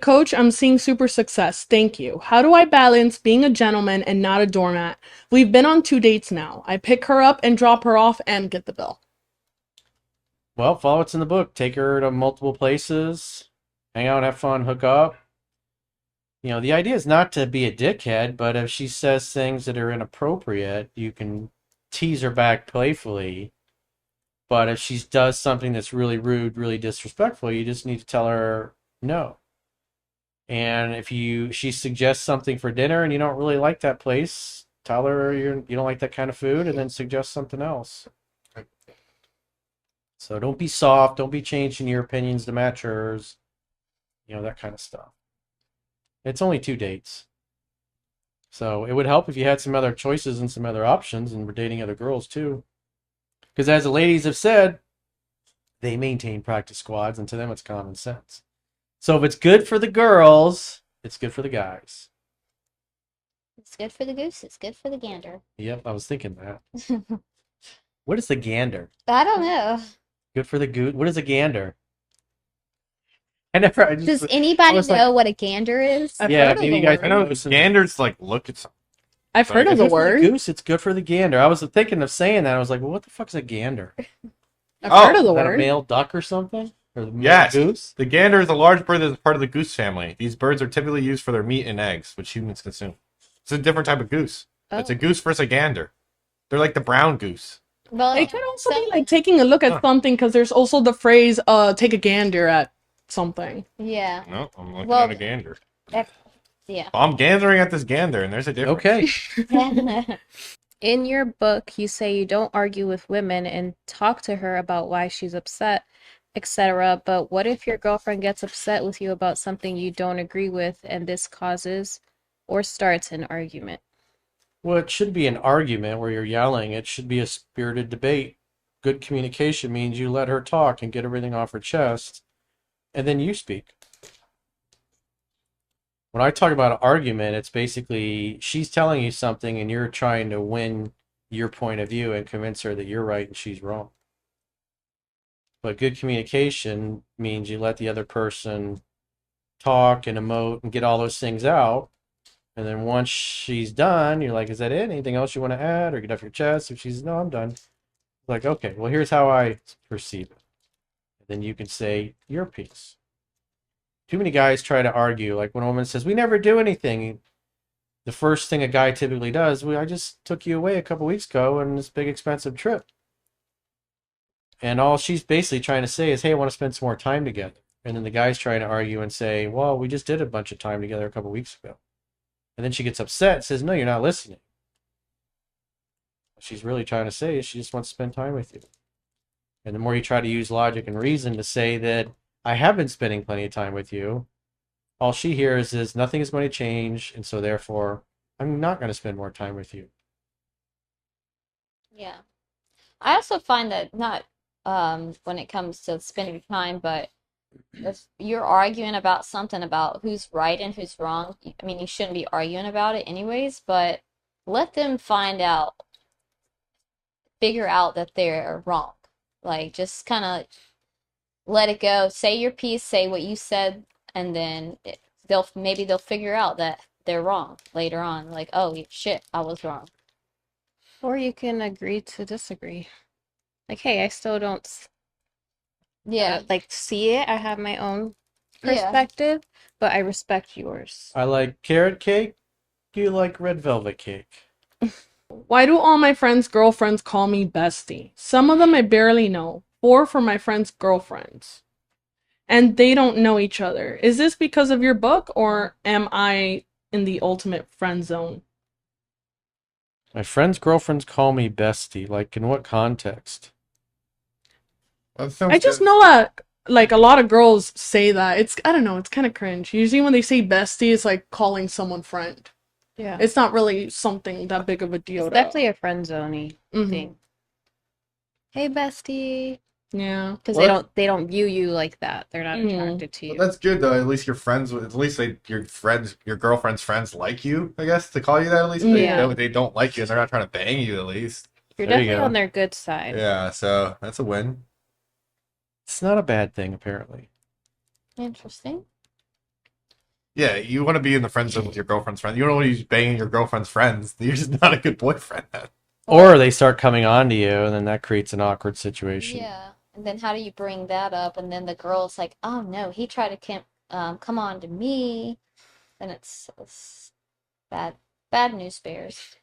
Coach, I'm seeing super success. Thank you. How do I balance being a gentleman and not a doormat? We've been on 2 dates now. I pick her up and drop her off and get the bill. Well, follow what's in the book. Take her to multiple places, hang out, have fun, hook up. The idea is not to be a dickhead, but if she says things that are inappropriate, you can tease her back playfully. But if she does something that's really rude, really disrespectful, you just need to tell her no. And if she suggests something for dinner and you don't really like that place, tell her you don't like that kind of food, and then suggest something else. So don't be soft. Don't be changing your opinions to match hers. That kind of stuff. It's only 2 dates. So it would help if you had some other choices and some other options and were dating other girls too. Because as the ladies have said, they maintain practice squads, and to them it's common sense. So if it's good for the girls, it's good for the guys. It's good for the goose. It's good for the gander. Yep, I was thinking that. What is the gander? I don't know. Good for the goose. What is a gander? Does anybody was know like, what a gander is? I've yeah, heard of maybe the you guys word. I know know some. ganders like look at something. I've heard Sorry, of the Good for the word. goose. It's good for the gander. I was thinking of saying that. I was like, well, what the fuck is a gander? I've Oh, heard of the Is that a word. male duck or something? Or the male Yes. goose? The gander is a large bird that is part of the goose family. These birds are typically used for their meat and eggs, which humans consume. It's a different type of goose. It's a goose versus a gander. They're like the brown goose. Well, It could also be like taking a look at something because there's also the phrase take a gander at something. yeah. No, I'm looking Well, at a gander. Yeah. I'm gandering at this gander, and there's a difference. Okay. In your book, you say you don't argue with women and talk to her about why she's upset, etc. But what if your girlfriend gets upset with you about something you don't agree with and this causes or starts an argument? Well, it should be an argument where you're yelling. It should be a spirited debate. Good communication means you let her talk and get everything off her chest, and then you speak. When I talk about an argument, it's basically she's telling you something and you're trying to win your point of view and convince her that you're right and she's wrong. But good communication means you let the other person talk and emote and get all those things out. And then once she's done, you're like, is that it? Anything else you want to add or get off your chest? If she's, no, I'm done. Like, okay, well, here's how I perceive it. And then you can say your piece. Too many guys try to argue. Like when a woman says, we never do anything. The first thing a guy typically does, well, I just took you away a couple weeks ago on this big expensive trip. And all she's basically trying to say is, hey, I want to spend some more time together. And then the guy's trying to argue and say, well, we just did a bunch of time together a couple weeks ago. And then she gets upset and says, no, you're not listening. What she's really trying to say is she just wants to spend time with you. And the more you try to use logic and reason to say that I have been spending plenty of time with you, all she hears is nothing is going to change, and so therefore I'm not going to spend more time with you. Yeah. I also find that not when it comes to spending time, but if you're arguing about something about who's right and who's wrong, I mean, you shouldn't be arguing about it anyways, but let them figure out that they're wrong. Like, just kind of let it go. Say your piece, say what you said, and then they'll figure out that they're wrong later on. Like, oh shit, I was wrong. Or you can agree to disagree. Like, hey, I still don't Yeah. see it. I have my own Yeah. perspective, but I respect yours. I like carrot cake. You like red velvet cake. Why do all my friends' girlfriends call me bestie? Some of them I barely know. 4 for my friends' girlfriends. And they don't know each other. Is this because of your book, or am I in the ultimate friend zone? My friends' girlfriends call me bestie. Like, in what context? That sounds I just good. know that, like, a lot of girls say that. I don't know, it's kind of cringe. Usually when they say bestie, it's like calling someone friend. Yeah. It's not really something that big of a deal. It's definitely a friend zoney Mhm. thing. Hey, bestie. Yeah. Because Well, they don't view you like that. They're not Mhm. attracted to you. Well, that's good though. At least your friends, at least your girlfriend's friends like you. I guess to call you that at least. Yeah. They don't like you, and they're not trying to bang you at least. You're There you definitely go. on their good side. Yeah, so that's a win. It's not a bad thing, apparently. Interesting. Yeah, you want to be in the friend zone with your girlfriend's friend. You don't want to be banging your girlfriend's friends. You're just not a good boyfriend then. Or they start coming on to you, and then that creates an awkward situation. Yeah. And then how do you bring that up? And then the girl's like, oh no, he tried to come on to me. Then it's bad news bears.